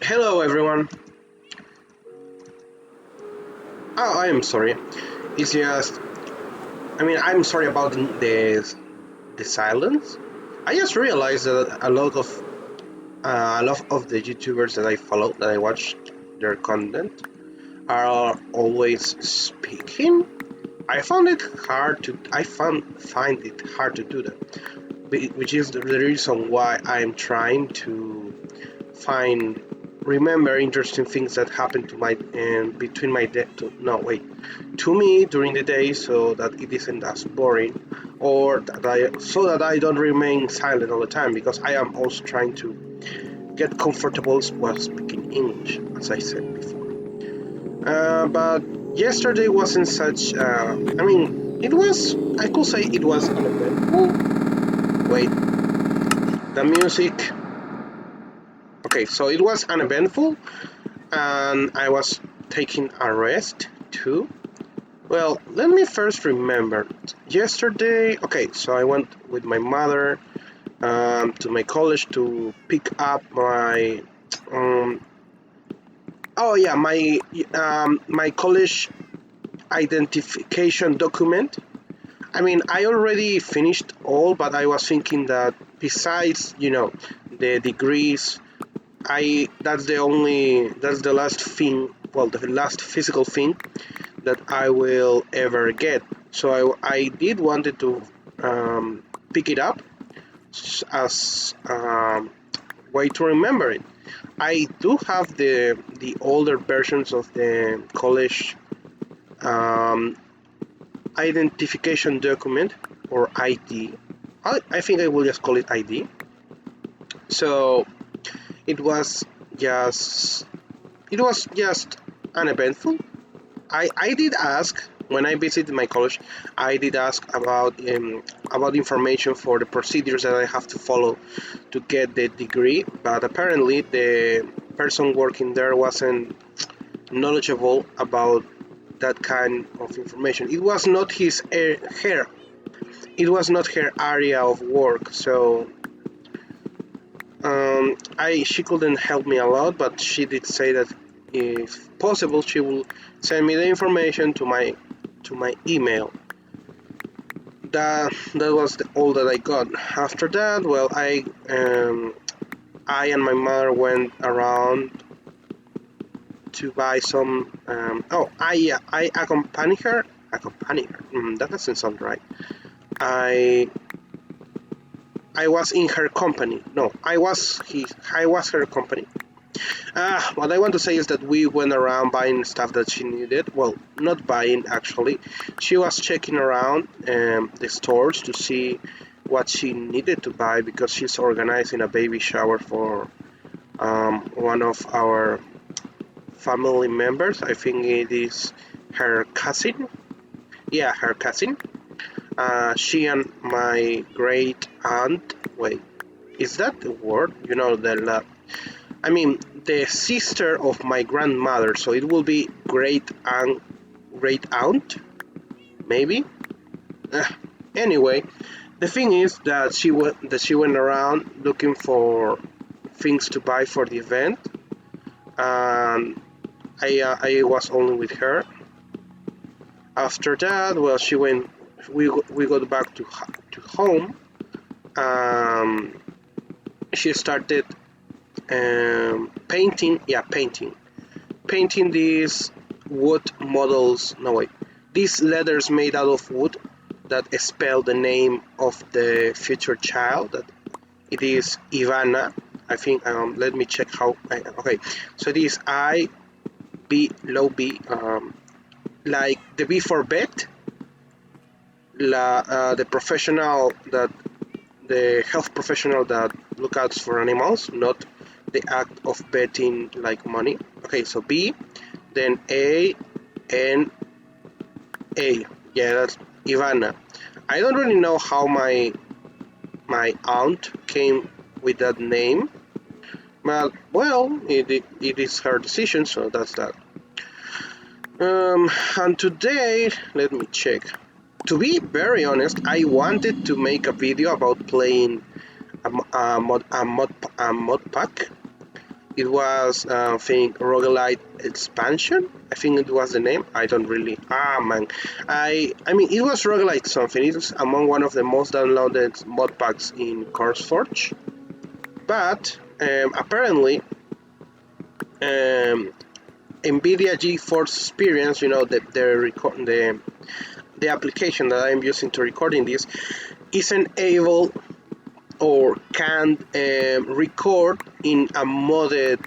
Hello everyone. Oh, I am sorry. It's just, I'm sorry about the silence. I just realized that a lot of the YouTubers that I follow, that I watch their content, are always speaking. I find it hard to do that, which is the reason why I'm trying to find remember interesting things that happen to my and between my day to no wait to me during the day, so that it isn't as boring, or that I don't remain silent all the time, because I am also trying to get comfortable while speaking English, as I said before. But yesterday wasn't such. It was. I could say it was uneventful. Wait, the music. Okay, so it was uneventful, and I was taking a rest too. Well, let me first remember. Yesterday, okay, so I went with my mother to my college to pick up my. Um, oh yeah, my college identification document. I already finished all, but I was thinking that besides, the degrees, I that's the last thing. Well, the last physical thing that I will ever get. So I did wanted to pick it up as way to remember it. I do have the older versions of the college um, identification document, or ID. I think I will just call it ID. So it was just it was just uneventful. I did ask when I visited my college. I did ask about information for the procedures that I have to follow to get the degree, but apparently the person working there wasn't knowledgeable about that kind of information. It was not her. It was not her area of work, so I she couldn't help me a lot. But she did say that if possible, she will send me the information to my email. That was all that I got. After that, well, I and my mother went around to buy some. I accompany her. Accompany her. That doesn't sound right. I I was in her company. No, I was her company. What I want to say is that we went around buying stuff that she needed. Well, not buying actually. She was checking around the stores to see what she needed to buy, because she's organizing a baby shower for one of our family members. I think it is her cousin. Yeah, her cousin. She and my great aunt. Wait, is that the word? The sister of my grandmother, so it will be great aunt, maybe. Uh, anyway, the thing is that she went around looking for things to buy for the event, and I was only with her. After that, well, she went. We got back to home. Um, she started painting. Yeah, painting these wood models. No, wait, these letters made out of wood that spell the name of the future child. That it is Ivana. I think. Let me check how. Okay, so it is low B. Like the B for vet. The professional that the health professional that look out for animals, not the act of betting like money. Okay, so B, then A. Yeah, that's Ivana. I don't really know how my aunt came with that name, but well, it is her decision, so that's that. And today, let me check. To be very honest, I wanted to make a video about playing a mod pack, It was, I think, roguelite expansion. I think it was the name. I don't really. Man, I mean, it was roguelite something. It was among one of the most downloaded mod packs in CourseForge. But apparently, um, NVIDIA Geforce Experience, the application that I'm using to recording this, isn't able or can record in a modded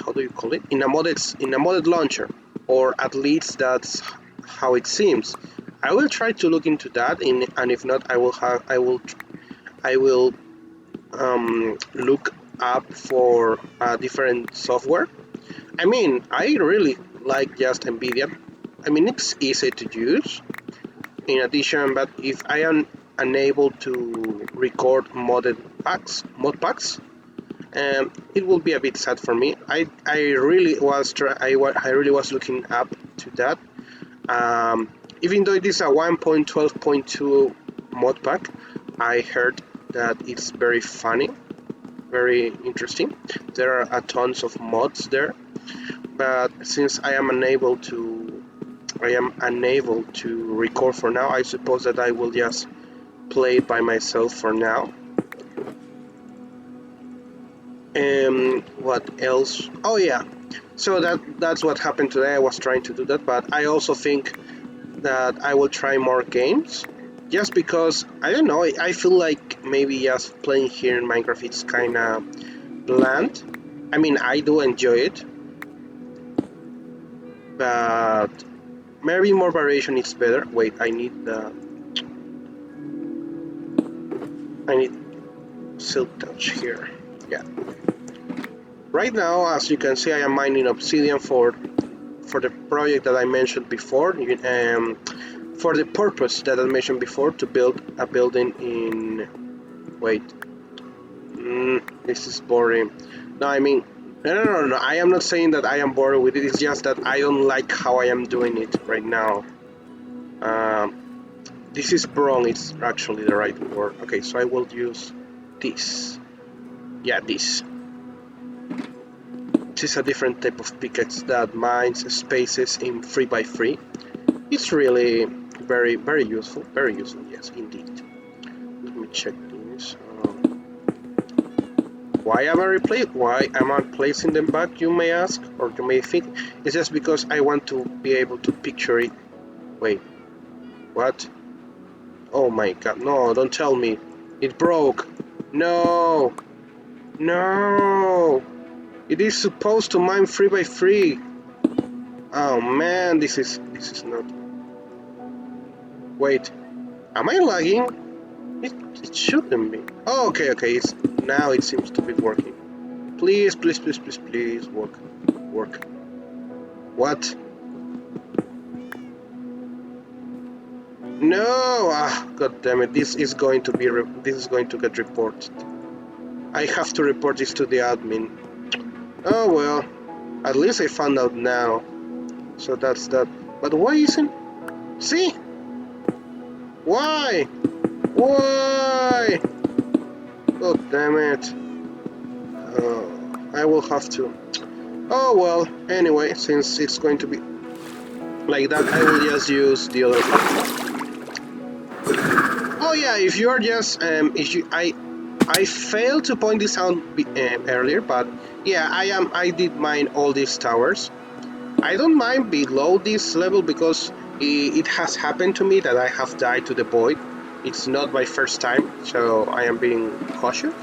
how do you call it, in a modded launcher, or at least that's how it seems. I will try to look into that, and if not, I will look up for different software. I mean, I really like just NVIDIA. I mean, it's easy to use. In addition, but if I am unable to record mod packs, it will be a bit sad for me. I really was looking up to that. Even though it is a 1.12.2 mod pack, I heard that it's very funny, very interesting. There are a tons of mods there, but since I am unable to record for now, I suppose that I will just play it by myself for now. What else? Oh yeah, so that's what happened today. I was trying to do that, but I also think that I will try more games, just because I don't know. I feel like maybe just playing here in Minecraft it's kind of bland. I mean, I do enjoy it, but maybe more variation is better. Wait, I need silk touch here. Yeah. Right now, as you can see, I am mining obsidian for the project that I mentioned before, for the purpose that I mentioned before, to build a building in. Wait, this is boring. No, I mean, no. I am not saying that I am bored with it. It's just that I don't like how I am doing it right now. This is wrong. It's actually the right word. Okay, so I will use this. Yeah, this. This is a different type of pickaxe that mines spaces in 3x3. It's really very useful. Very useful, yes, indeed. Let me check this. Why am I placing them back, you may ask, or you may think? It's just because I want to be able to picture it. Wait, what? Oh my god, no, don't tell me. It broke. No! No! It is supposed to mine 3x3. Oh man, this is not. Wait, am I lagging? It shouldn't be. Oh, okay, now it seems to be working. Please, work. What? No! God damn it! This is going to get reported. I have to report this to the admin. Oh well, at least I found out now. So that's that. But why isn't? See? Why? Why? God damn it! I will have to. Oh well. Anyway, since it's going to be like that, I will just use the other. Oh yeah, if you are just I failed to point this out earlier, but yeah, I did mine all these towers. I don't mind below this level because it has happened to me that I have died to the void. It's not my first time, so I am being cautious.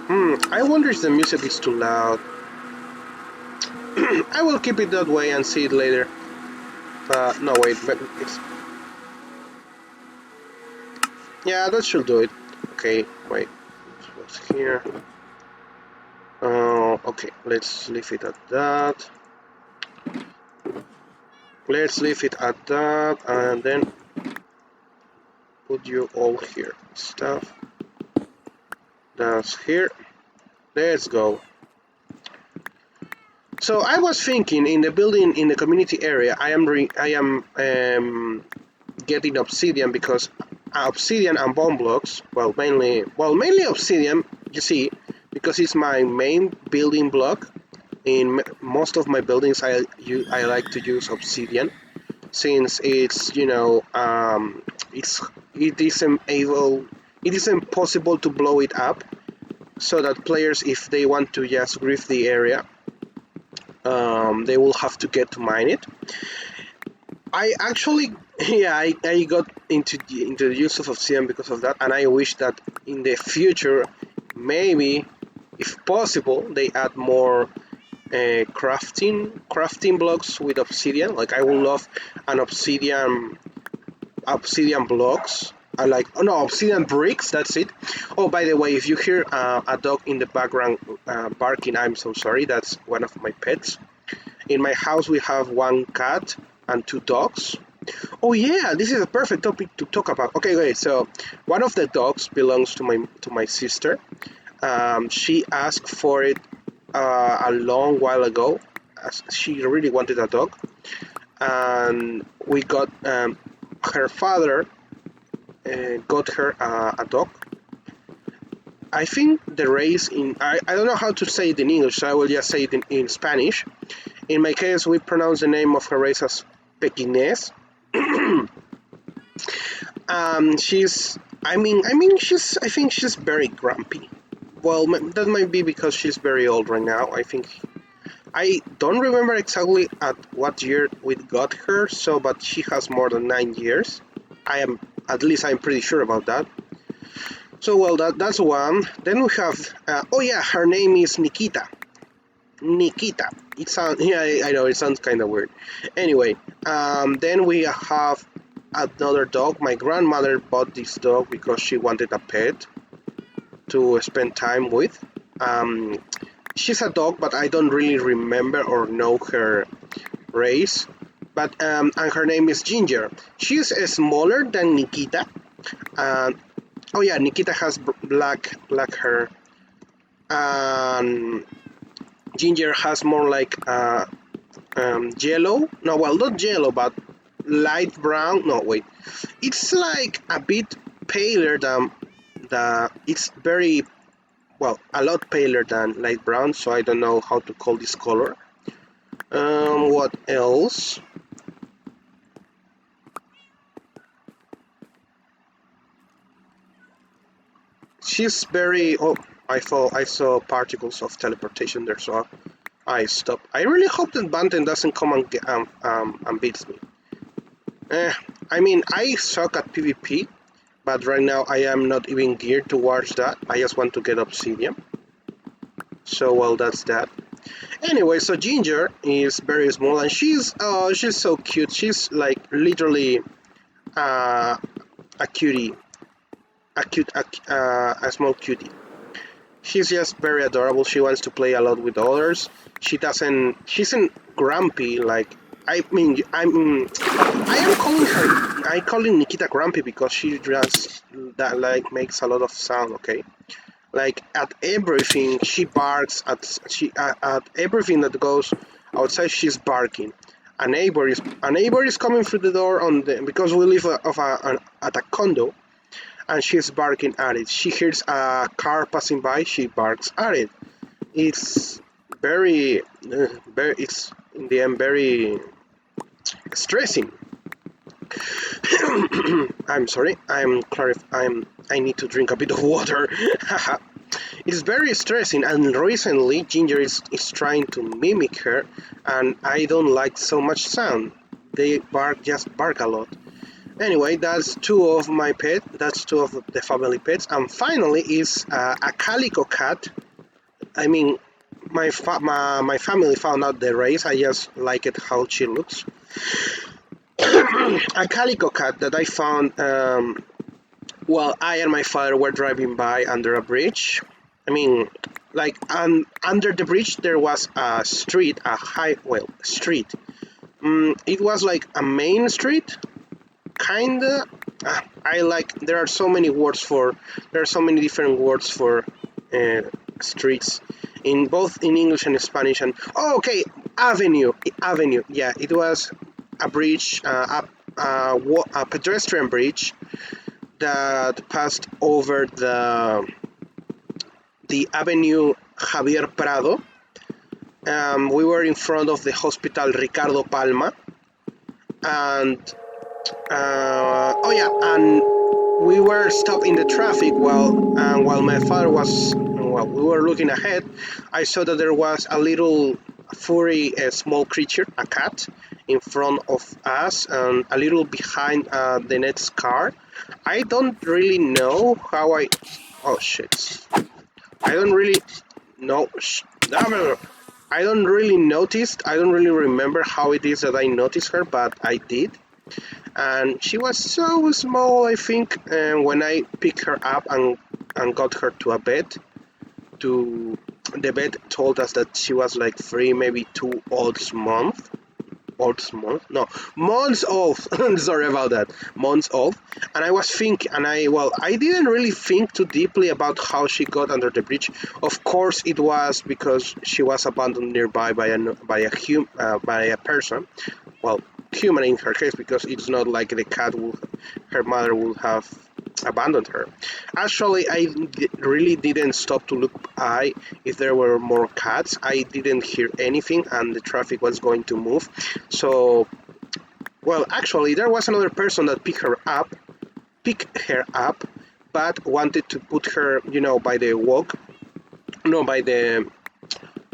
I wonder if the music is too loud. I will keep it that way and see it later. No wait, but it's... Yeah, that should do it. Okay, wait. What's here? Okay, let's leave it at that. Let's leave it at that, and then put you all here. Stuff. That's here. Let's go. So I was thinking in the building in the community area, I am getting obsidian because obsidian and bone blocks. Well, mainly obsidian, you see, because it's my main building block. In most of my buildings, I like to use obsidian, since it's it's it isn't able it is impossible to blow it up, so that players, if they want to just grief the area, they will have to get to mine it. I actually, yeah, I got into the use of obsidian because of that, and I wish that in the future, maybe, if possible, they add more crafting blocks with obsidian. Like, I would love an obsidian blocks. I like, oh no, obsidian bricks. That's it. Oh, by the way, if you hear a dog in the background barking, I'm so sorry. That's one of my pets. In my house, we have one cat and two dogs. Oh yeah, this is a perfect topic to talk about. Okay, great. So one of the dogs belongs to my sister. She asked for it a long while ago. She really wanted a dog, and we got her father got her a dog. I think the race I don't know how to say it in English, so I will just say it in Spanish. In my case, we pronounce the name of her race as Pekines. I think she's very grumpy. Well, that might be because she's very old right now. I don't remember exactly at what year we got her, but she has more than 9 years. At least I'm pretty sure about that. So, well, that's one. Then we have, oh yeah, her name is Nikita. Nikita. It sounds, yeah, I know, it sounds kind of weird. Anyway, then we have another dog. My grandmother bought this dog because she wanted a pet to spend time with. She's a dog, but I don't really remember or know her race. But and her name is Ginger. She's smaller than Nikita. Oh yeah, Nikita has black hair, and Ginger has more like yellow. No, well, not yellow, but light brown. No, wait, it's like a bit paler than the. It's very well, a lot paler than light brown. So I don't know how to call this color. What else? She's very. Oh, I saw particles of teleportation there, so I stopped. I really hope that Banten doesn't come and beats me. Eh, I mean, I suck at PvP, but right now I am not even geared towards that. I just want to get obsidian. So, well, that's that. Anyway, so Ginger is very small, and she's so cute. She's like literally a cutie, a small cutie. She's just very adorable. She wants to play a lot with others. She isn't grumpy. Like, I am calling her. I calling Nikita grumpy because she just that like makes a lot of sound. Okay, like at everything she barks. At everything that goes outside, she's barking. A neighbor is coming through the door because we live at a condo, and she's barking at it. She hears a car passing by, she barks at it. It's it's in the end very stressing. I'm sorry. I need to drink a bit of water. It's very stressing, and recently Ginger is trying to mimic her, and I don't like so much sound. They just bark a lot. Anyway, that's two of my pets. That's two of the family pets. And finally is a calico cat. I mean, my family found out the race. I just like it how she looks. A calico cat that I found while I and my father were driving by under a bridge. I mean, like, under the bridge there was a street, street. It was like a main street, kinda. There are so many different words for streets, in both in English and Spanish. And oh, okay, avenue. Yeah, it was a bridge, a pedestrian bridge that passed over the Avenue Javier Prado. We were in front of the Hospital Ricardo Palma, and oh yeah, and we were stopped in the traffic while my father was while we were looking ahead. I saw that there was a little furry small creature, a cat, in front of us and a little behind the next car. I don't really know how I. Oh shit! I don't really know. I don't really notice. I don't really remember how it is that I noticed her, but I did. And she was so small. I think when I picked her up and got her to a bed, to the bed told us that she was like 3, maybe 2 months no, months old. Sorry about that, months old. And I was thinking, and I didn't really think too deeply about how she got under the bridge. Of course it was because she was abandoned nearby by a person, well, human in her case, because it's not like the cat would, her mother would have abandoned her. Actually, really didn't stop to look if there were more cats. I didn't hear anything, and the traffic was going to move. So, well, actually, there was another person that picked her up, but wanted to put her, by the walk, no, by the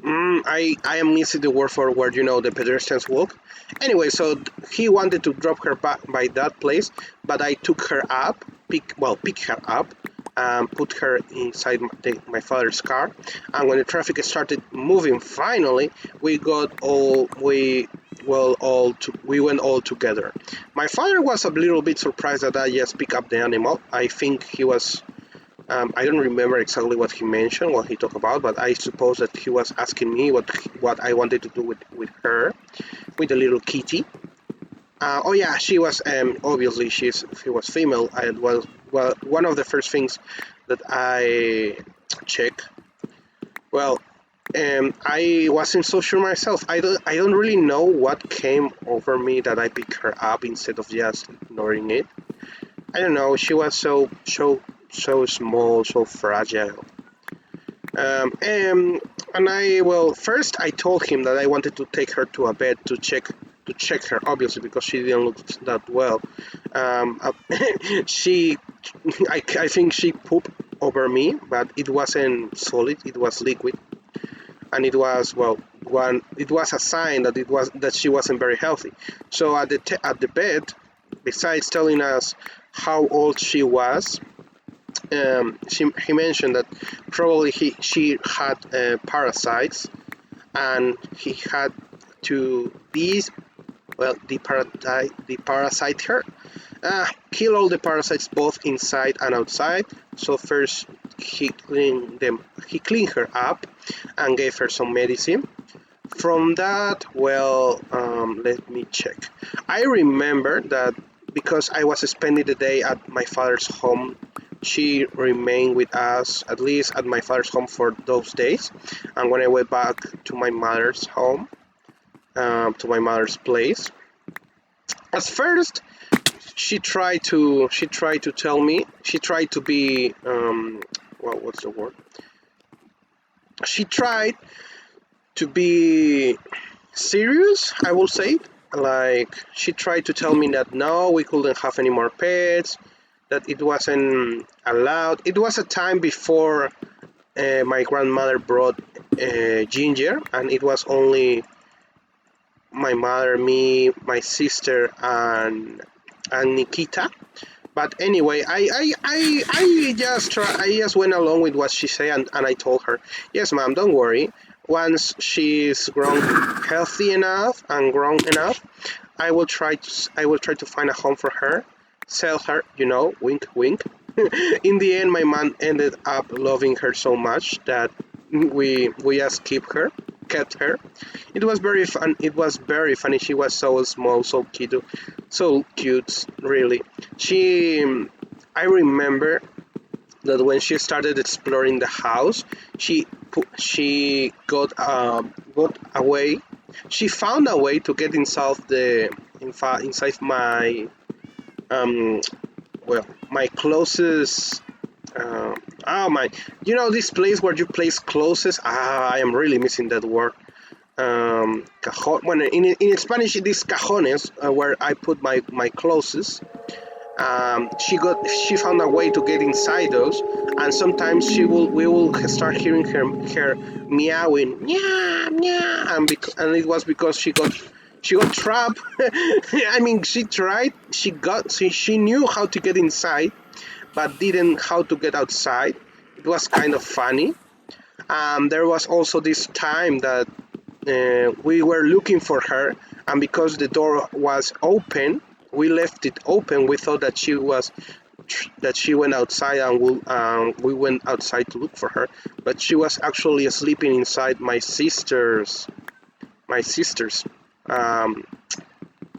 I am missing the word for where the pedestrians walk. Anyway, so he wanted to drop her back by that place, but I took her up, pick her up, put her inside my father's car, and when the traffic started moving, finally we went all together. My father was a little bit surprised that I just picked up the animal. I think he was I don't remember exactly what he mentioned, what he talked about, but I suppose that he was asking me what I wanted to do with her, with the little kitty. Oh yeah, she was obviously she was female. I was one of the first things that I checked. Well, I wasn't so sure myself. I don't really know what came over me that I picked her up instead of just ignoring it. I don't know. She was so small, so fragile. And first I told him that I wanted to take her to a bed to check her, obviously because she didn't look that well. She, I think she pooped over me, but it wasn't solid; it was liquid, and it was it was a sign that she wasn't very healthy. So at the bed, besides telling us how old she was, he mentioned that probably she had parasites, and he had to parasite her, kill all the parasites both inside and outside. So first he cleaned her up and gave her some medicine. From that, let me check. I remember that because I was spending the day at my father's home, she remained with us, at least at my father's home, for those days. And when I went back to my mother's home, to my mother's place, at first she tried to tell me, she tried to be what's the word? She tried to be serious, I will say. Like, she tried to tell me that no, we couldn't have any more pets, that it wasn't allowed. It was a time before my grandmother brought Ginger, and it was only my mother, me, my sister, and Nikita. But anyway, I just went along with what she said, and I told her, yes, ma'am, don't worry. Once she's grown healthy enough and grown enough, I will try to find a home for her, sell her, wink, wink. In the end, my mom ended up loving her so much that we just kept her. It was very fun. It was very funny. She was so small, so cute, really. I remember that when she started exploring the house, she got away. She found a way to get inside my um, my closest. Oh my! You know this place where you place clothes? Ah, I am really missing that word. Cajon. When in Spanish it is cajones, where I put my clothes. She found a way to get inside those, and sometimes we will start hearing her meowing, meow meow, and it was because she got trapped. I mean, she tried, she knew how to get inside, but didn't how to get outside. It was kind of funny. There was also this time that we were looking for her, and because the door was open, we left it open. We thought that she went outside, and we went outside to look for her, but she was actually sleeping inside my sister's um,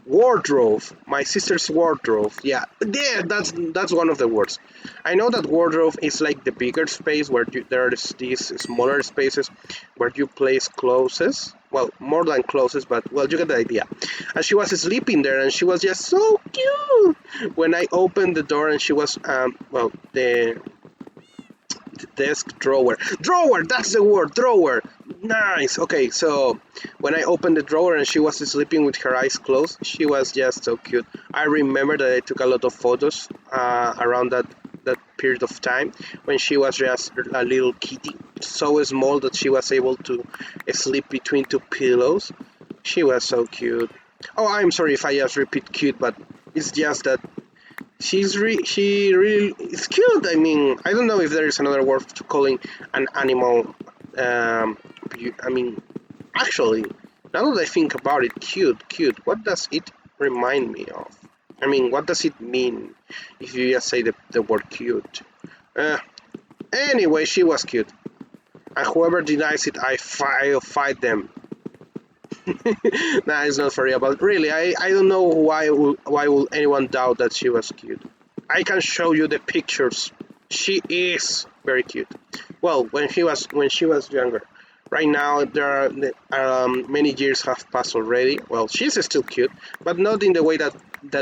wardrobe, my sister's wardrobe. Yeah, that's one of the words. I know that wardrobe is like the bigger space where there is these smaller spaces where you place clothes. Well, more than clothes, but well, you get the idea. And she was sleeping there, and she was just so cute. When I opened the door, and she was well, the desk drawer. Drawer, that's the word, drawer. Nice. Okay, so when I opened the drawer and she was sleeping with her eyes closed, she was just so cute. I remember that I took a lot of photos around that period of time when she was just a little kitty, so small that she was able to sleep between two pillows. She was so cute. Oh, I'm sorry if I just repeat cute, but it's just that she really is cute. I mean, I don't know if there is another word to calling an animal. Um, I mean, actually, now that I think about it, cute. What does it remind me of? I mean, what does it mean if you just say the word cute? Uh, anyway, she was cute, and whoever denies it, I'll fight them. Nah, it's not for real. But really, I don't know why will anyone doubt that she was cute. I can show you the pictures. She is very cute. Well, when she was younger. Right now, there are many years have passed already. Well, she's still cute, but not in the way that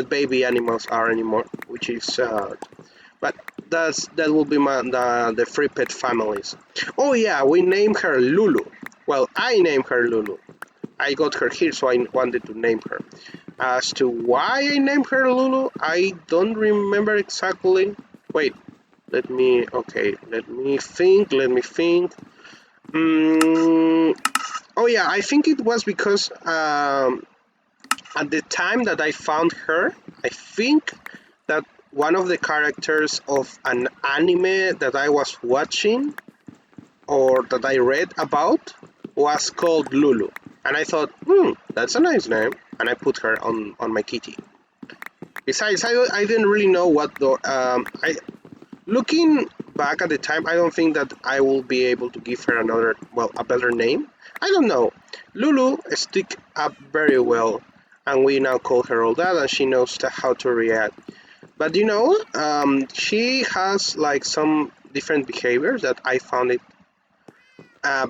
baby animals are anymore, which is sad. But that will be the free pet families. Oh yeah, we named her Lulu. Well, I named her Lulu. I got her here, so I wanted to name her. As to why I named her Lulu, I don't remember exactly. Wait, let me think. Mm, oh yeah, I think it was because at the time that I found her, I think that one of the characters of an anime that I was watching or that I read about was called Lulu. And I thought, that's a nice name. And I put her on my kitty. Besides, I didn't really know what the. Looking back at the time, I don't think that I will be able to give her a better name. I don't know. Lulu stick up very well, and we now call her all that, and she knows how to react. But she has like some different behaviors that I found it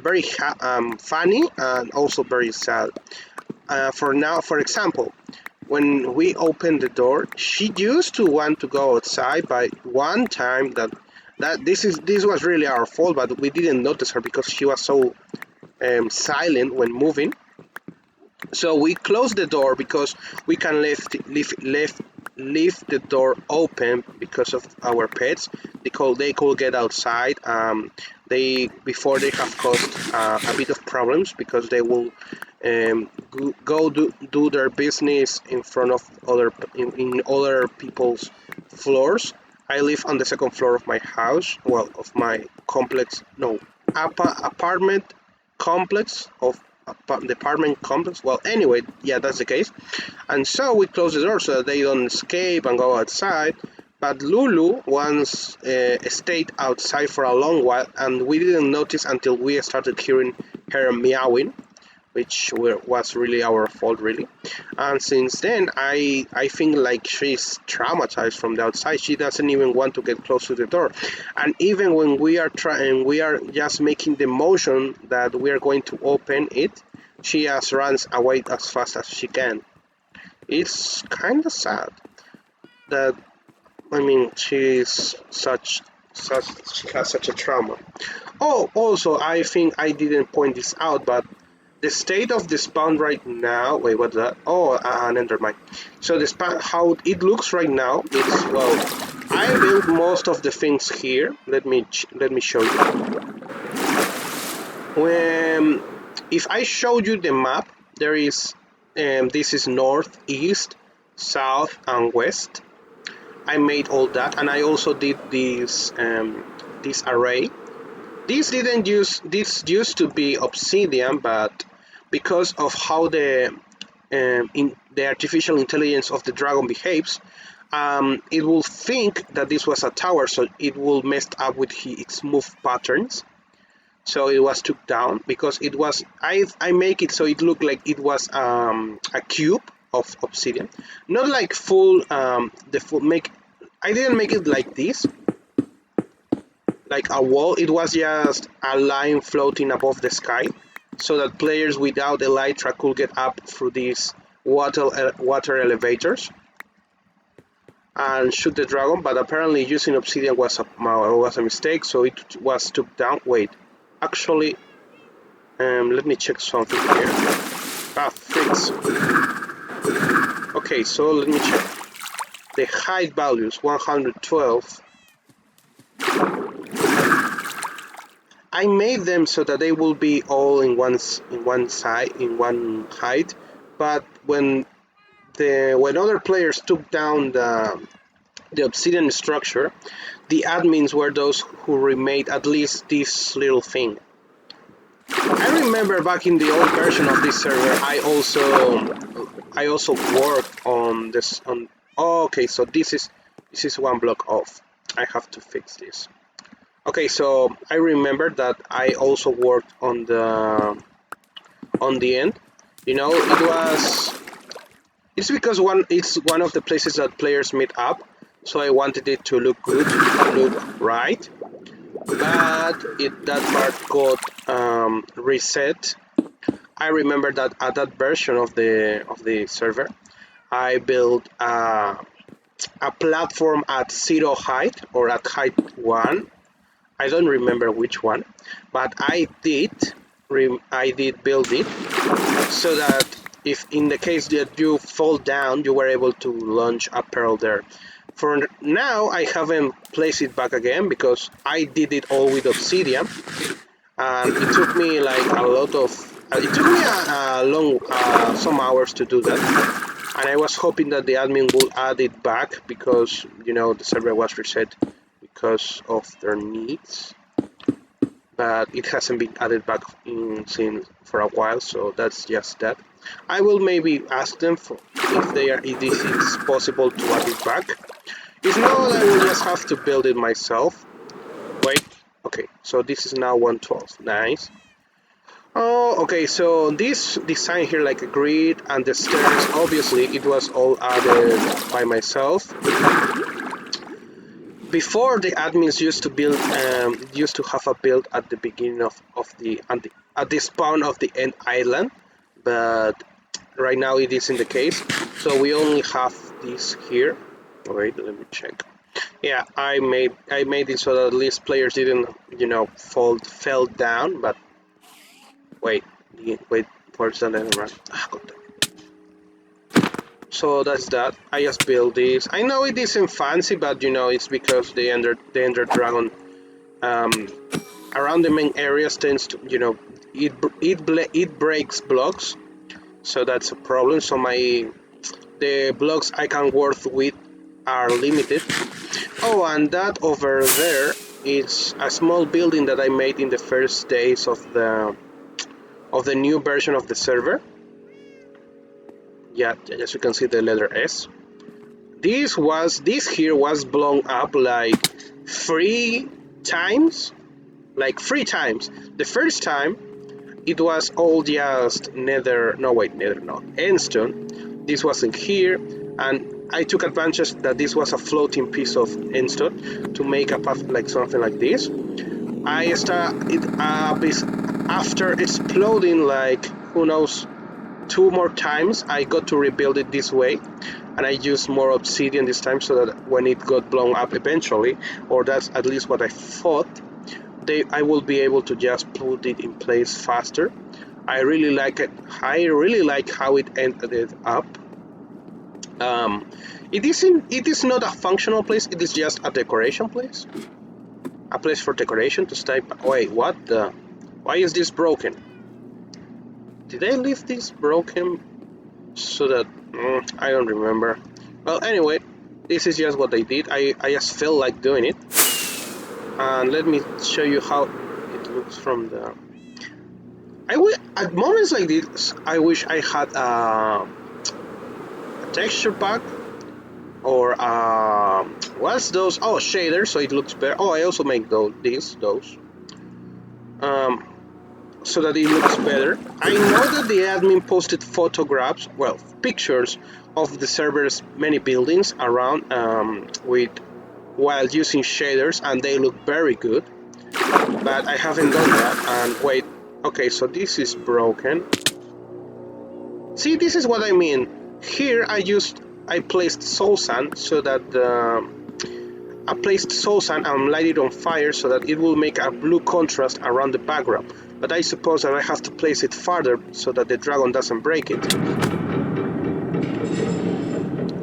very funny and also very sad. For example, when we opened the door, she used to want to go outside, but one time that this was really our fault, but we didn't notice her because she was so silent when moving. So we closed the door because we can leave the door open because of our pets. They could get outside. They before they have caused a bit of problems because they will do their business in front of in other people's floors. I live on the second floor of my house, well, of my complex, no, apartment complex of the apartment complex. Well, anyway, yeah, that's the case. And so we close the door so that they don't escape and go outside. But Lulu once stayed outside for a long while, and we didn't notice until we started hearing her meowing, which was really our fault, really. And since then, I think like she's traumatized from the outside. She doesn't even want to get close to the door. And even when we are trying, we are just making the motion that we are going to open it, she just runs away as fast as she can. It's kind of sad that, I mean, she's such She has such a trauma. Oh, also, I think I didn't point this out, but the state of the spawn right now. Wait, what's that? Oh, never mind. So the spawn, how it looks right now, it's well. I built most of the things here. Let me show you. When if I show you the map, there is this is north, east, south, and west. I made all that, and I also did this array. This used to be obsidian, but because of how the artificial intelligence of the dragon behaves, it will think that this was a tower, so it will mess up with its move patterns. So it was took down because it was I make it so it looked like it was a cube of obsidian, not like full the full make. I didn't make it like this, like a wall. It was just a line floating above the sky, so that players without elytra could get up through these water elevators and shoot the dragon. But apparently using obsidian was a mistake, so it was took down. Wait, actually, let me check something here. Ah, fix. Okay, so let me check. The height values 112. I made them so that they will be all in one side, in one height. But when other players took down the obsidian structure, the admins were those who remade at least this little thing. I remember back in the old version of this server, I also worked on this on. Oh, okay, so this is one block off. I have to fix this. Okay, so I remember that I also worked on the end. It's because it's one of the places that players meet up, so I wanted it to look good, to look right. But that part got reset. I remember that at that version of the server, I built a platform at 0 height or at height 1. I don't remember which one, but I did build it so that if in the case that you fall down, you were able to launch a pearl there. For now, I haven't placed it back again because I did it all with obsidian, and it took me like a lot of. It took me a long, some hours to do that, and I was hoping that the admin would add it back because the server was reset because of their needs, but it hasn't been added back for a while, so that's just that. I will maybe ask them if this is possible to add it back. If not, I will just have to build it myself. Wait, okay, so this is now 112. Nice. Oh, okay, so this design here, like a grid and the stairs, obviously it was all added by myself. Before, the admins used to have a build at the beginning at the spawn of the end island, but right now it isn't the case. So we only have this here. Wait, let me check. Yeah, I made it so that at least players didn't fell down. But wait, where's the nether run? So that's that. I just built this. I know it isn't fancy, but it's because the ender dragon around the main areas tends to it breaks blocks, so that's a problem. So the blocks I can work with are limited. Oh, and that over there is a small building that I made in the first days of the new version of the server. Yeah, as you can see, the letter S. This here was blown up like 3 times. Like 3 times. The first time it was all just nether. No, wait, nether, no, endstone. This wasn't here, and I took advantage that this was a floating piece of endstone to make a path like something like this. I started after exploding like who knows 2 more times. I got to rebuild it this way, and I used more obsidian this time so that when it got blown up eventually, or that's at least what I thought, I will be able to just put it in place faster. I really like it. I really like how it ended up. It isn't. It is not a functional place. It is just a decoration place. A place for decoration to stay. Wait, what the? Why is this broken? Did I leave this broken so that I don't remember? Well, anyway, this is just what I did. I just felt like doing it, and let me show you how it looks from the. At moments like this, I wish I had a texture pack or what's those? Oh, shaders, so it looks better. Oh, I also make those so that it looks better. I know that the admin posted photographs, well, pictures of the server's many buildings around while using shaders, and they look very good. But I haven't done that. And wait, okay, so this is broken. See, this is what I mean. Here I placed soul sand so that I placed soul sand and light it on fire so that it will make a blue contrast around the background. But I suppose that I have to place it farther so that the dragon doesn't break it.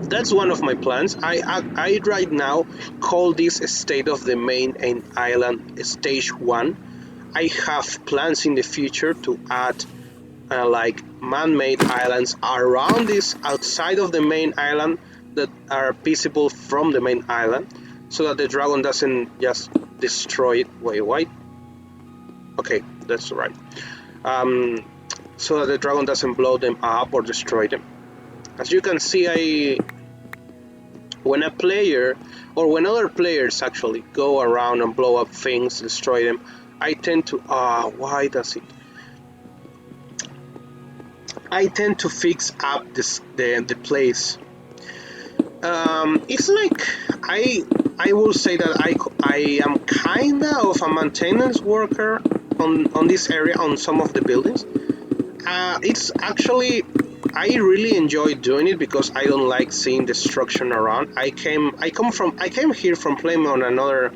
That's one of my plans. I right now call this state of the main island stage 1. I have plans in the future to add like man-made islands around this, outside of the main island, that are visible from the main island, so that the dragon doesn't just destroy it. Wait, why? Okay, that's right. So that the dragon doesn't blow them up or destroy them. As you can see, when a player, or when other players actually go around and blow up things, destroy them, I tend to, why does it? I tend to fix up the place. It's like, I will say that I am kinda of a maintenance worker on this area, on some of the buildings. It's actually, I really enjoy doing it because I don't like seeing destruction around. I came here from playing on another,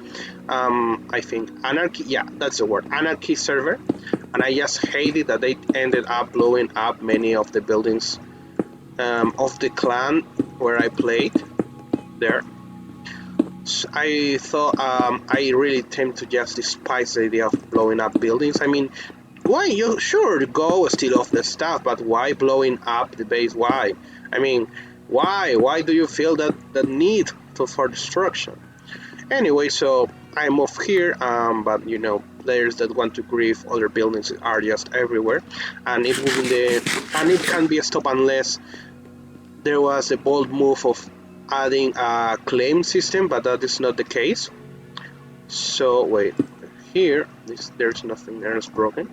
I think anarchy. Yeah, that's the word, anarchy server, and I just hated that they ended up blowing up many of the buildings of the clan where I played there. So I thought I really tend to just despise the idea of blowing up buildings. I mean, why? You sure go steal off the stuff, but why blowing up the base? Why? I mean, why? Why do you feel that need for destruction? Anyway, so I moved here, but you know, players that want to grief other buildings are just everywhere, and it can be stopped unless there was a bold move of adding a claim system, but that is not the case. So wait, here there's nothing else broken.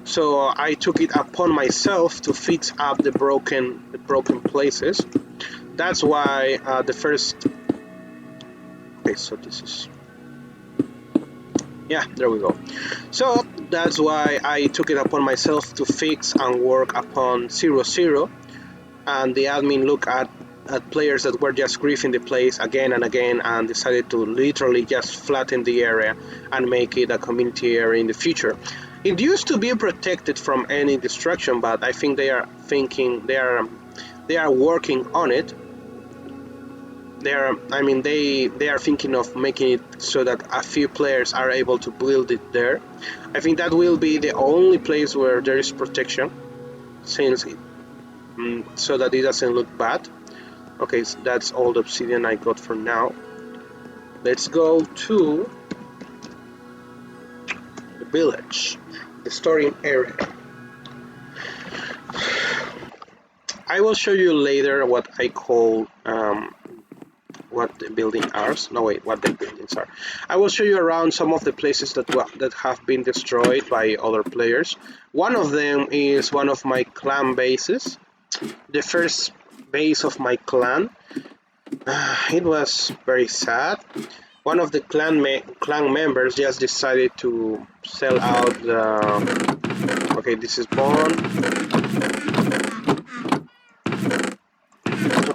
So I took it upon myself to fix up the broken places. That's why the first. Okay, so this is. Yeah, there we go. So that's why I took it upon myself to fix and work upon 0-0, and the admin looked at players that were just griefing the place again and again, and decided to literally just flatten the area and make it a community area in the future. It used to be protected from any destruction, but I think they are working on it. They are thinking of making it so that a few players are able to build it there. I think that will be the only place where there is protection, so that it doesn't look bad. Okay, so that's all the obsidian I got for now. Let's go to the village, the storing area. I will show you later what I call what the buildings are. No wait, what the buildings are. I will show you around some of the places that have been destroyed by other players. One of them is one of my clan bases. The first base of my clan. It was very sad. One of the clan members just decided to sell out the. Okay, this is bone.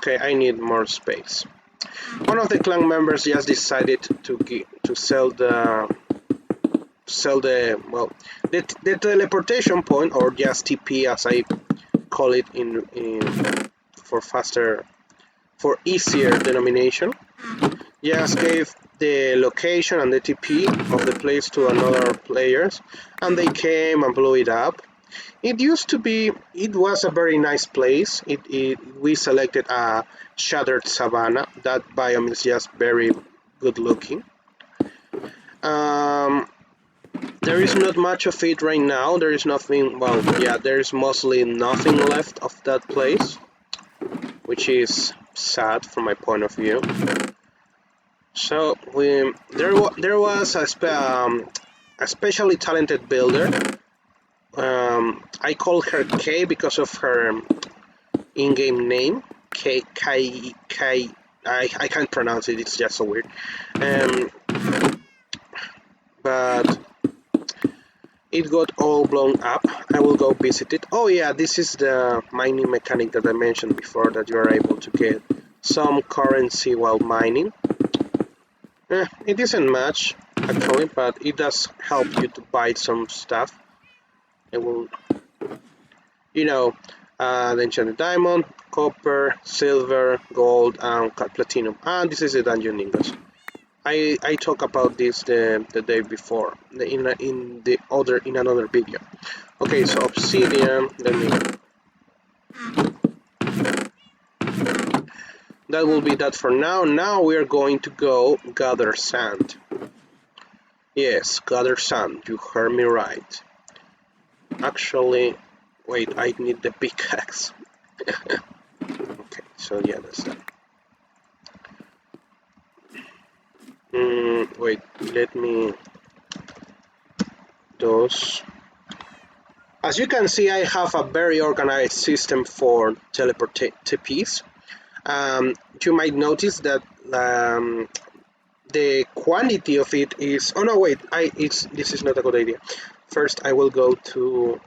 Okay, I need more space. One of the clan members just decided to sell the teleportation point, or just TP as I call it in for easier denomination. Just gave the location and the TP of the place to another players, and they came and blew it up. It was a very nice place. We selected a shattered savanna. That biome is just very good looking. There is not much of it right now. There is nothing, well, yeah, there is mostly nothing left of that place, which is sad from my point of view. So there was a especially talented builder. I call her K because of her in-game name. I can't pronounce it. It's just so weird. But it got all blown up. I will go visit it. Oh yeah, this is the mining mechanic that I mentioned before, that you are able to get some currency while mining. It isn't much actually, but it does help you to buy some stuff. It will, the enchanted diamond, copper, silver, gold, and platinum. And this is the dungeon ingots. I talked about this the day before in another video. Okay, so obsidian. That will be that for now. Now we are going to go gather sand. Yes, gather sand. You heard me right. Actually, wait, I need the pickaxe. Okay, so yeah, that's that. Wait, let me... Those... As you can see, I have a very organized system for teleport TPs. You might notice that the quantity of it is... Oh no, wait, this is not a good idea. First, I will go to...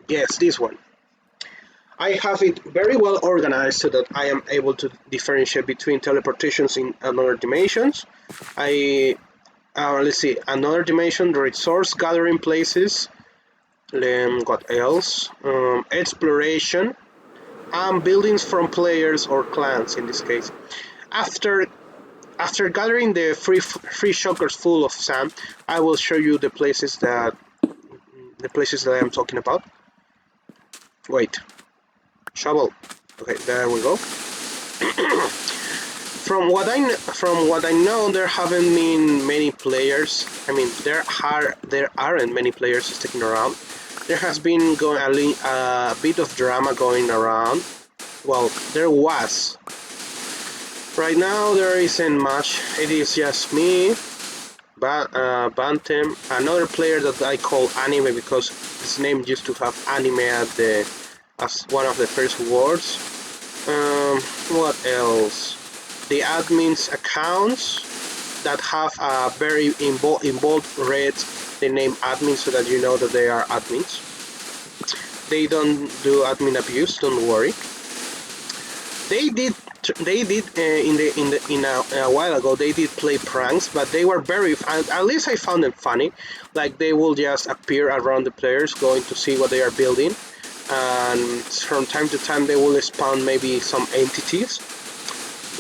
yes, this one. I have it very well organized so that I am able to differentiate between teleportations in another dimensions. Let's see, another dimension, resource gathering places, what else? Exploration, and buildings from players or clans in this case. After gathering the free shulkers full of sand, I will show you the places that I am talking about. Wait. Shovel. Okay, there we go. From what I know, there haven't been many players. I mean, there aren't many players sticking around. There has been a bit of drama going around. Well, there was. Right now, there isn't much. It is just me, Bantem, another player that I call Anime because his name used to have anime as one of the first words. What else? The admins accounts that have a very in bold red the name admin so that you know that they are admins. They don't do admin abuse, don't worry. They did a while ago. They did play pranks, but they were very. At least I found them funny. Like they will just appear around the players, going to see what they are building, and from time to time they will spawn maybe some entities.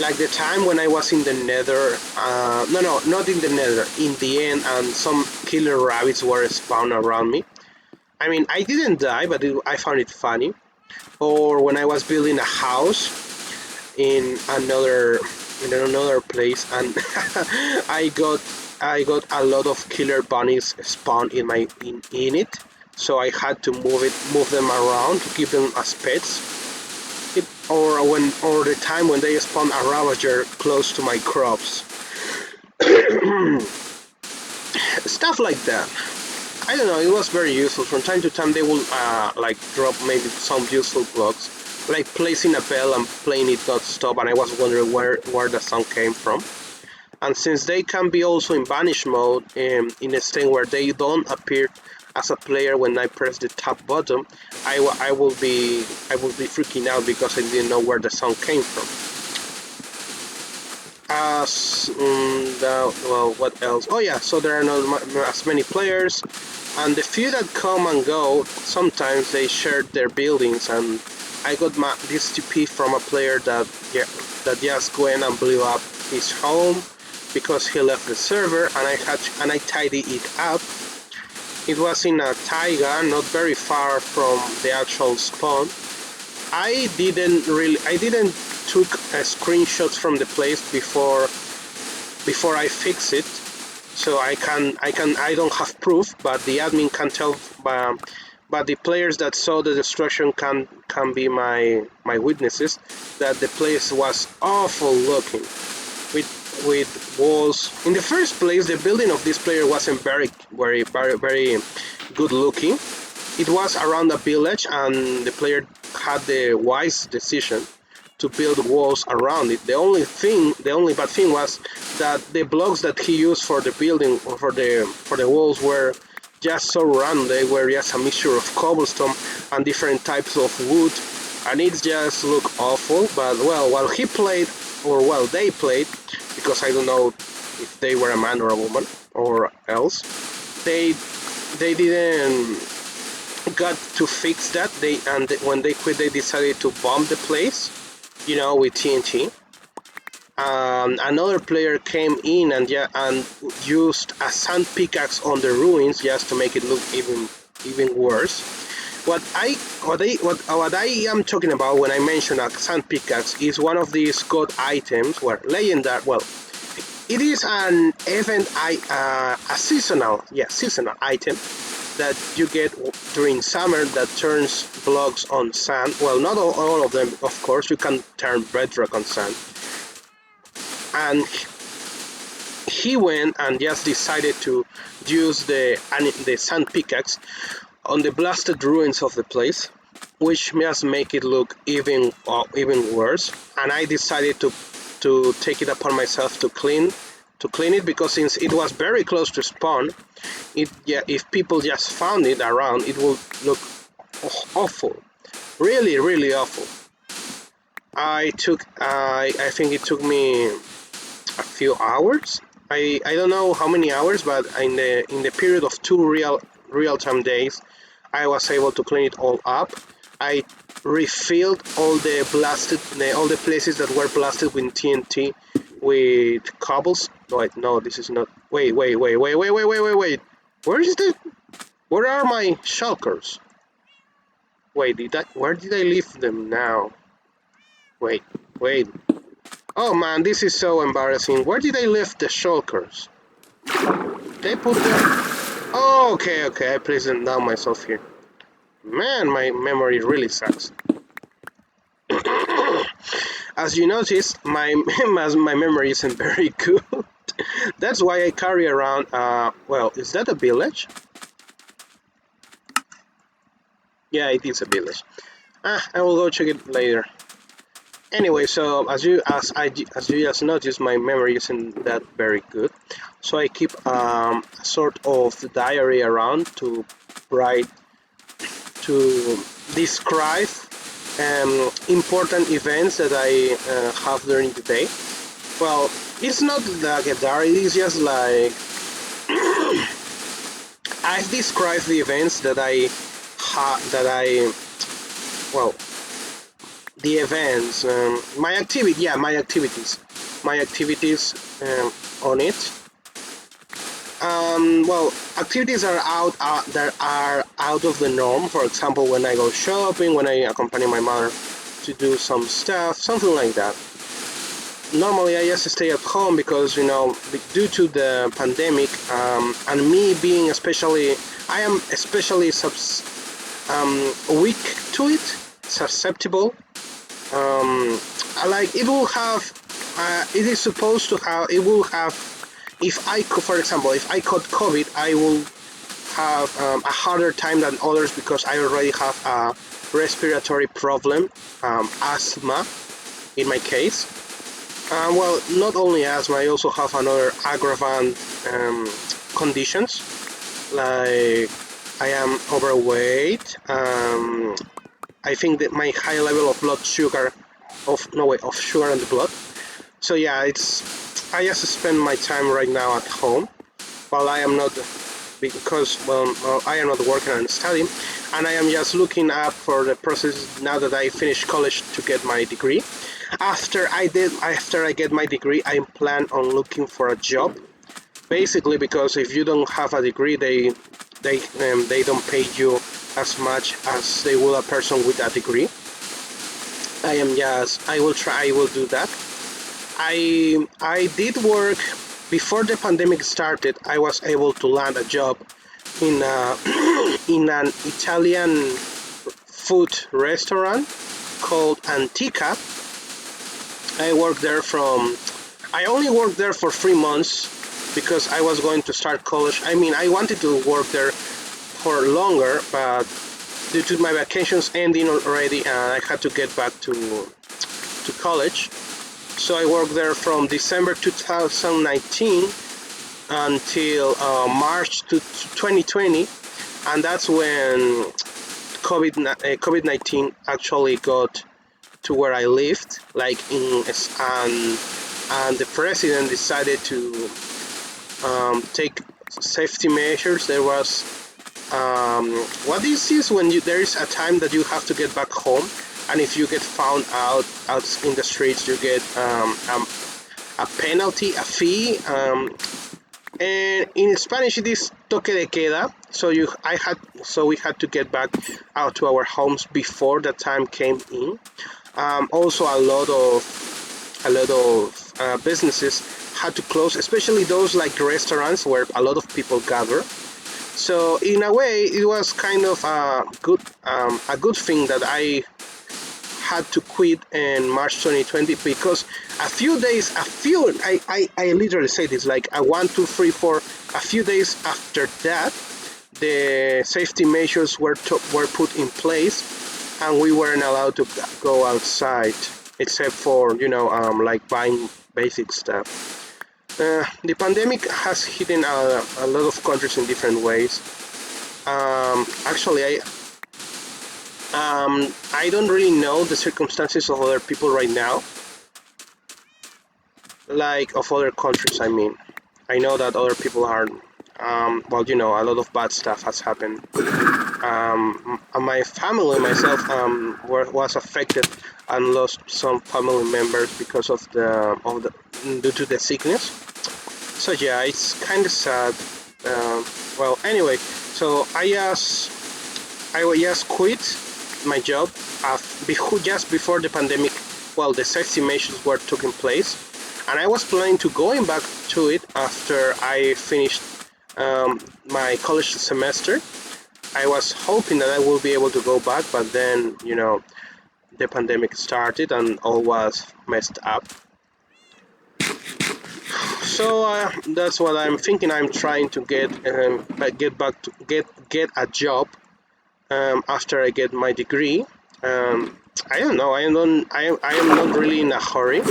Like the time when I was in the Nether. No, not in the Nether. In the end, and some killer rabbits were spawned around me. I mean, I didn't die, but I found it funny. Or when I was building a house in another place, and I got a lot of killer bunnies spawned in it, so I had to move them around to keep them as pets. Or the time when they spawn a ravager close to my crops. Stuff like that. I don't know, it was very useful. From time to time they will like drop maybe some useful blocks, like placing a bell and playing it non-stop, and I was wondering where the sound came from. And since they can be also in vanish mode, in a state where they don't appear as a player, when I press the top button, I will be freaking out because I didn't know where the sound came from. Well, what else? Oh yeah, so there are not as many players, and the few that come and go, sometimes they shared their buildings, and I got this TP from a player that just went and blew up his home because he left the server, and I tidied it up. It was in a taiga, not very far from the actual spawn. I didn't took screenshots from the place before I fix it, so I don't have proof, but the admin can tell. But the players that saw the destruction can be my witnesses that the place was awful looking, with walls. In the first place, the building of this player wasn't very good looking. It was around a village, and the player had the wise decision to build walls around it. The only bad thing was that the blocks that he used for the building or for the walls were just so random. They were just a mixture of cobblestone and different types of wood, and it just looked awful. But well, while he played, or while they played, because I don't know if they were a man or a woman or else, they didn't got to fix that. When they quit, they decided to bomb the place, with TNT. Another player came in and used a sand pickaxe on the ruins just to make it look even worse. What I am talking about when I mention a sand pickaxe is one of these god items, legendary. Well, it is an event, a seasonal item that you get during summer that turns blocks on sand. Well, not all of them, of course. You can turn bedrock on sand. And he went and just decided to use the sand pickaxe on the blasted ruins of the place, which just make it look even worse. And I decided to take it upon myself to clean it, because since it was very close to spawn, if people just found it around, it would look awful, really awful. I think it took me a few hours. I don't know how many hours, but in the period of 2 real-time days, I was able to clean it all up. I refilled all the places that were blasted with TNT with cobbles. Wait, no, this is not. Wait. Where are my shulkers? Wait, where did I leave them now? Wait. Oh man, this is so embarrassing. Where did I leave the shulkers? They put them. Oh, okay, I placed them down myself here. Man, my memory really sucks. As you notice, my memory isn't very good. That's why I carry around. Well, is that a village? Yeah, it is a village. I will go check it later. Anyway, so as you just noticed, my memory isn't that very good. So I keep a sort of diary around to describe important events that I have during the day. Well, it's not like a diary, it's just like I've described the events that the events, my activities on it. Well, activities are that are out of the norm. For example, when I go shopping, when I accompany my mother to do some stuff, something like that. Normally, I just stay at home because, due to the pandemic, and me being I am especially weak to it, susceptible. Like it will have, it is supposed to have, it will have. If I could, for example, if I caught COVID, I will have a harder time than others because I already have a respiratory problem, asthma, in my case. Well, not only asthma, I also have another aggravant conditions, like I am overweight. I think that my high level of blood sugar, of sugar in the blood. So yeah, I just spend my time right now at home while I am not, because I am not working and studying, and I am just looking up for the process now that I finished college to get my degree. After I get my degree, I plan on looking for a job. Basically, because if you don't have a degree, they don't pay you as much as they will a person with a degree. I will do that. I did work before the pandemic started. I was able to land a job in in an Italian food restaurant called Antica. I worked there from. I only worked there for 3 months because I was going to start college. I mean, I wanted to work there for longer, but due to my vacations ending already, I had to get back to college. So I worked there from December 2019 until March 2020, and that's when COVID-19 actually got to where I lived, like and the president decided to take safety measures. There was what this is when there is a time that you have to get back home, and if you get found out in the streets, you get a penalty, a fee, and in Spanish it is toque de queda. So we had to get back out to our homes before the time came in. Also, a lot of businesses had to close, especially those like restaurants where a lot of people gather. So in a way, it was kind of a good thing that I had to quit in March 2020, because I literally say this like a 1, 2, 3, 4, a few days after that, the safety measures were put in place, and we weren't allowed to go outside except for like buying basic stuff. The pandemic has hit in a lot of countries in different ways. Actually, I don't really know the circumstances of other people right now, like of other countries. I mean, I know that other people are, a lot of bad stuff has happened. My family, myself, was affected and lost some family members because of the due to the sickness. So yeah, it's kind of sad. Well, anyway, so I just quit my job just before the pandemic. Well, the safety measures were taking place, and I was planning to going back to it after I finished my college semester. I was hoping that I will be able to go back, but then the pandemic started and all was messed up. So that's what I'm thinking. I'm trying to get back to get a job after I get my degree. I don't know. I am not really in a hurry.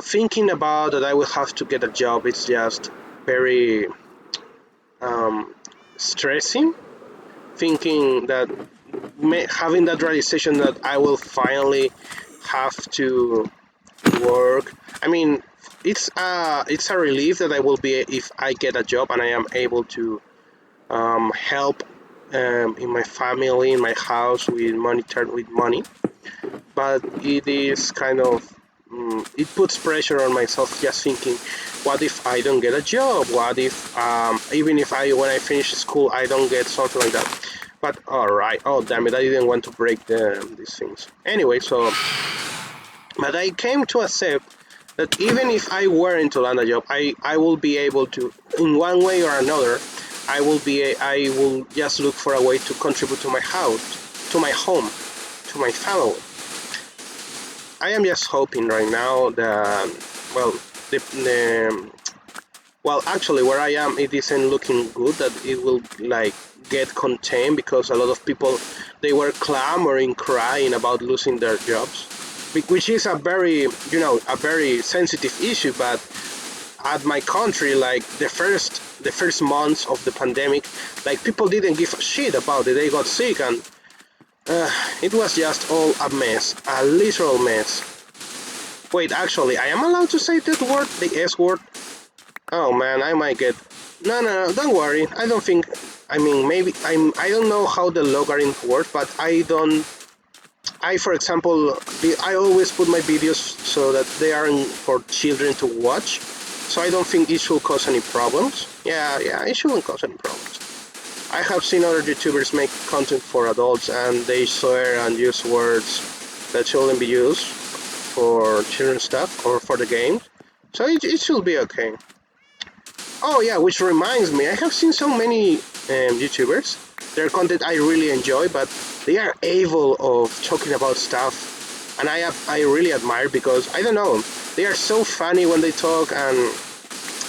Thinking about that I will have to get a job, it's just very stressing. Thinking that having that realization that I will finally have to work. I mean, it's a relief that I will be if I get a job and I am able to help in my family, in my house with money. But it is kind of it puts pressure on myself just thinking, what if I don't get a job? What if even if when I finish school I don't get something like that? But alright, oh damn it, I didn't want to break these things. Anyway, but I came to accept that even if I weren't to land a job, I will be able to, in one way or another, I will just look for a way to contribute to my house, to my home, to my family. I am just hoping right now that, well, actually where I am, it isn't looking good, that it will like get contained, because a lot of people, they were clamoring, crying about losing their jobs, which is a very sensitive issue. But at my country, like the first months of the pandemic, like people didn't give a shit about it. They got sick, and it was just all a mess, a literal mess. Wait, actually, I am allowed to say that word, the S word? Oh man, I might get... No, no, no, don't worry. I don't think... I mean, maybe... I don't know how the logarithm works, but I don't... for example, I always put my videos so that they aren't for children to watch. So I don't think it should cause any problems. Yeah, it shouldn't cause any problems. I have seen other YouTubers make content for adults and they swear and use words that shouldn't be used for children stuff or for the game. So it should be okay. Oh yeah, which reminds me, I have seen so many YouTubers. Their content I really enjoy, but they are able of talking about stuff, and I really admire because I don't know, they are so funny when they talk, and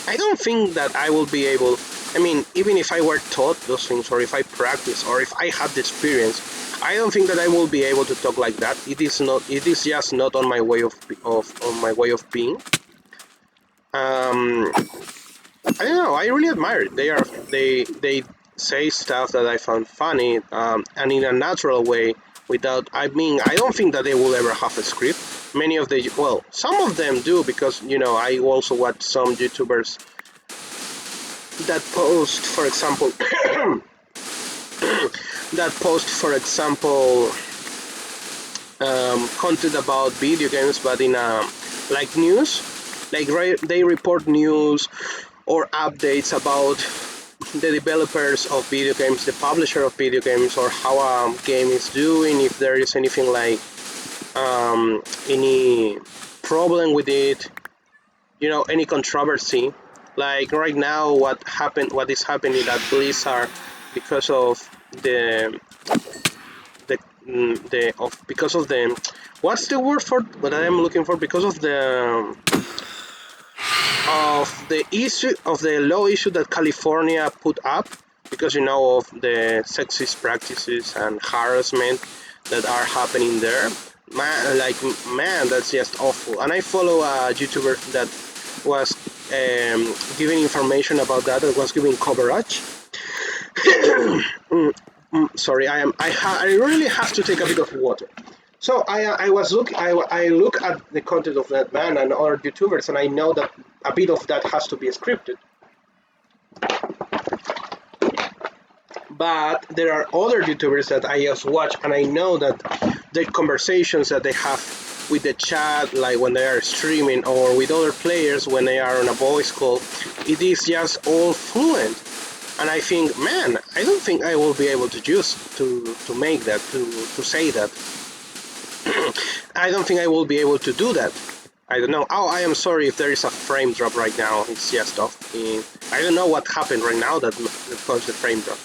I don't think that I will be able. I mean, even if I were taught those things, or if I practice, or if I had the experience, I don't think that I will be able to talk like that. It is not. It is just not on my way of on my way of being. I don't know. I really admire it. They say stuff that I found funny, and in a natural way. Without, I mean, I don't think that they will ever have a script. Many of the, well, some of them do because I also watch some YouTubers that post, for example, content about video games, but in like news, like they report news or updates about the developers of video games, the publisher of video games, or how a game is doing, if there is anything like any problem with it, any controversy. Like right now, what is happening at Blizzard because of because of the what's the word for what I am looking for, because of the issue of the law issue that California put up, because of the sexist practices and harassment that are happening there. Man, that's just awful. And I follow a YouTuber that was giving information about that, was giving coverage. Sorry, I really have to take a bit of water. So I look at the content of that man and other YouTubers, and I know that a bit of that has to be scripted. But there are other YouTubers that I just watch, and I know that the conversations that they have with the chat, like when they are streaming, or with other players when they are on a voice call, it is just all fluent. And I think, man, I don't think I will be able to make that, to say that. I don't think I will be able to do that. I don't know. Oh, I am sorry if there is a frame drop right now. It's just off. I don't know what happened right now that caused the frame drop.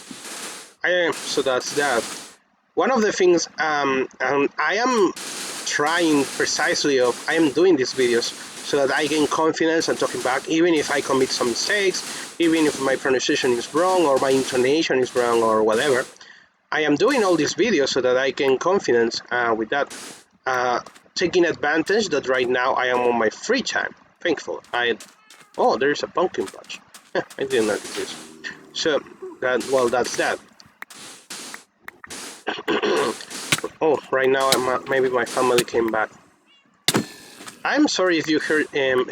So that's that. One of the things I am trying precisely of, I am doing these videos so that I gain confidence and talking back, even if I commit some mistakes, even if my pronunciation is wrong or my intonation is wrong or whatever. I am doing all these videos so that I gain confidence with that. Taking advantage that right now I am on my free time. Thankful. Oh, there is a pumpkin patch. I didn't notice this. So that's that. Oh, right now maybe my family came back. I'm sorry if you heard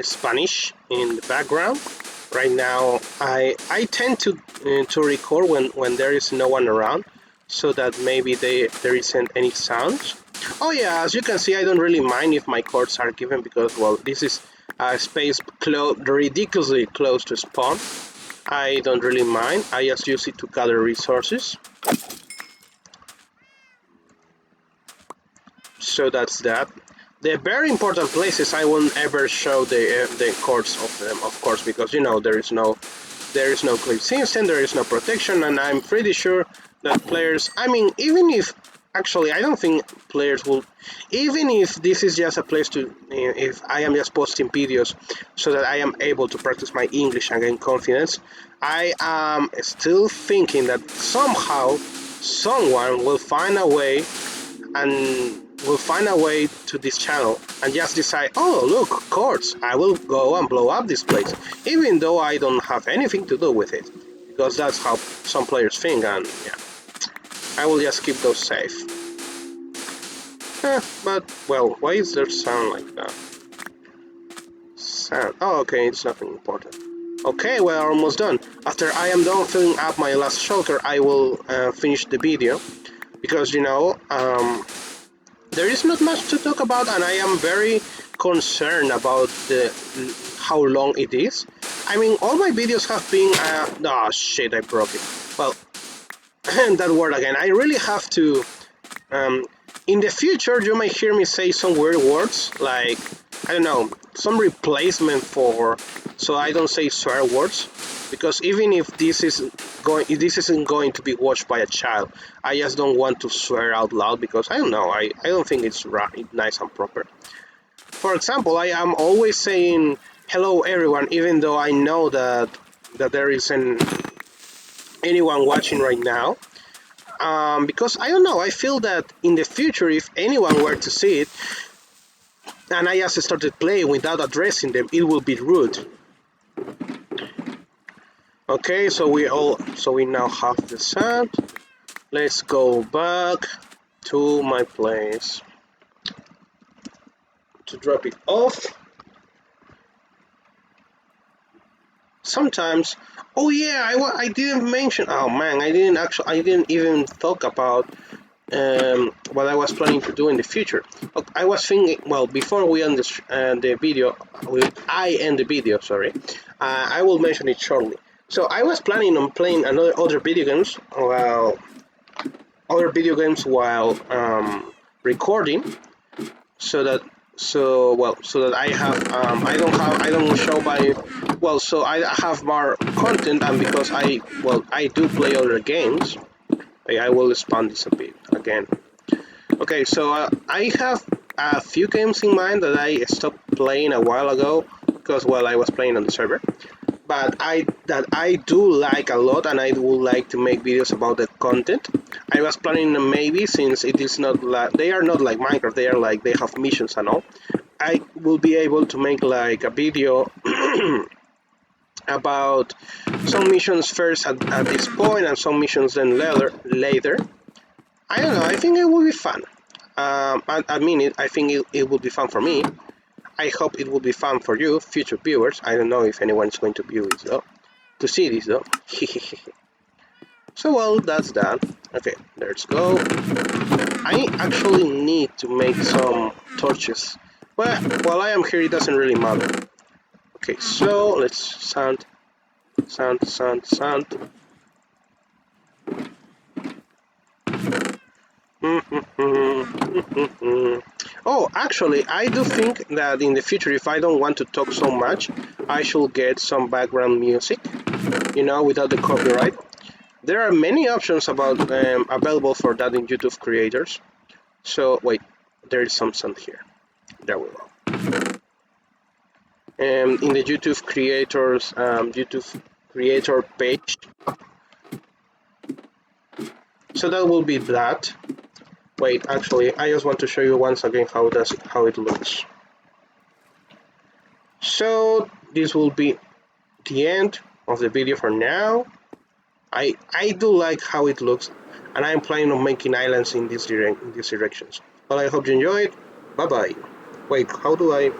Spanish in the background. Right now, I tend to record when there is no one around, so that maybe there isn't any sounds. Oh yeah, as you can see, I don't really mind if my chords are given because, well, this is a space ridiculously close to spawn. I don't really mind. I just use it to gather resources. So that's that. The very important places I won't ever show the chords of them, of course, because there is no clip system, there is no protection, and I'm pretty sure that players. I mean, even if actually I don't think players will. Even if this is just a place to, if I am just posting videos so that I am able to practice my English and gain confidence, I am still thinking that somehow someone will find a way and will find a way to this channel and just decide, oh look, quartz, I will go and blow up this place, even though I don't have anything to do with it, because that's how some players think, and yeah, I will just keep those safe. But, well, why is there sound like that? Sound, oh okay, it's nothing important. Okay, we're almost done. After I am done filling up my last shelter, I will finish the video, because you know, there is not much to talk about, and I am very concerned about how long it is. I mean, all my videos have been... oh shit, I broke it. Well, that word again. I really have to... in the future, you might hear me say some weird words, like, I don't know, some replacement for... so I don't say swear words, because even if this isn't going to be watched by a child, I just don't want to swear out loud, because I don't know, I don't think it's right, nice and proper. For example, I am always saying hello everyone, even though I know that there isn't anyone watching right now, because I don't know, I feel that in the future, if anyone were to see it and I just started playing without addressing them, it will be rude. Okay, so we now have the sand. Let's go back to my place to drop it off. Sometimes, oh yeah, I didn't mention. Oh man, I didn't even talk about what I was planning to do in the future. I was thinking, well, before we end the video, I end the video. Sorry, I will mention it shortly. So I was planning on playing other video games while recording, so that I don't show by, well, so I have more content, and because I do play other games, I will expand this a bit again. Okay, so I have a few games in mind that I stopped playing a while ago because, well, I was playing on the server, but I do like a lot, and I would like to make videos about the content. I was planning maybe, since it is not like, they are not like Minecraft, they have missions and all, I will be able to make like a video about some missions first at this point, and some missions then later. I don't know, I think it will be fun. I think it will be fun for me. I hope it will be fun for you, future viewers. I don't know if anyone's going to view this though, to see this though. So, well, that's that. Okay, let's go. I actually need to make some torches. Well, while I am here, it doesn't really matter. Okay, so let's sand. Oh, actually, I do think that in the future, if I don't want to talk so much, I should get some background music, you know, without the copyright. There are many options available for that in YouTube creators. So, wait, there is some sand here. There we go. In the YouTube creator page. So that will be that. Wait, actually, I just want to show you once again how it looks. So this will be the end of the video for now. I do like how it looks, and I'm planning on making islands in these directions. Well, I hope you enjoyed. Bye bye. Wait, how do I?